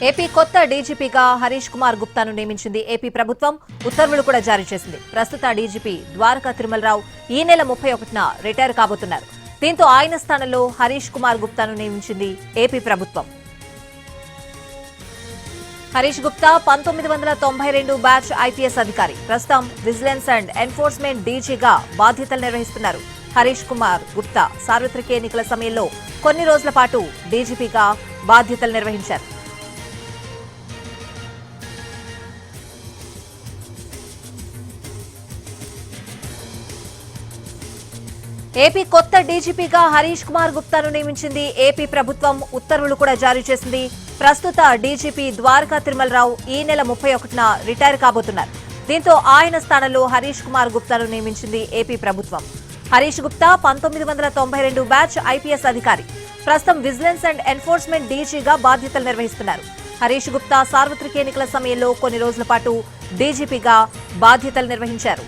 AP కొత్త డీజీపీగా హరీష్ కుమార్ గుప్తాను నియమించింది AP ప్రభుత్వం. ఉత్తర్వులు కూడా జారీ చేసింది. ప్రస్తుత డీజీపీ ద్వారకా తిరుమలరావు ఈ నెల 31న రిటైర్ కాబోతున్నారు. దీంతో ఆయన స్థానంలో హరీష్ కుమార్ గుప్తాను నియమించింది ఏపీ ప్రభుత్వం. హరీష్ గుప్తా 1992 బ్యాచ్ ఐపీఎస్ అధికారి. ప్రస్తుతం విజిలెన్స్ అండ్ ఎన్ఫోర్స్మెంట్ డీజీగా బాధ్యతలు నిర్వహిస్తున్నారు. హరీష్ కుమార్ గుప్తా సార్వత్రిక ఎన్నికల సమయంలో కొన్ని రోజుల పాటు డీజీపీగా బాధ్యతలు నిర్వహించారు. ఏపీ కొత్త డీజీపీగా హరీష్ కుమార్ గుప్తాను నియమించింది ఏపీ ప్రభుత్వం. ఉత్తర్వులు కూడా జారీ చేసింది. ప్రస్తుత డీజీపీ ద్వారకా తిరుమలరావు ఈ నెల 31న రిటైర్ కాబోతున్నారు. దీంతో ఆయన స్థానంలో హరీష్ కుమార్ గుప్తాను నియమించింది ఏపీ ప్రభుత్వం. హరీష్ గుప్తా 1992 బ్యాచ్ ఐపీఎస్ అధికారి. ప్రస్తుతం విజిలెన్స్ అండ్ ఎన్ఫోర్స్మెంట్ డీజీగా బాధ్యతలు నిర్వహిస్తున్నారు. హరీష్ గుప్తా సార్వత్రిక ఎన్నికల సమయంలో కొన్ని రోజుల పాటు డీజీపీగా బాధ్యతలు నిర్వహించారు.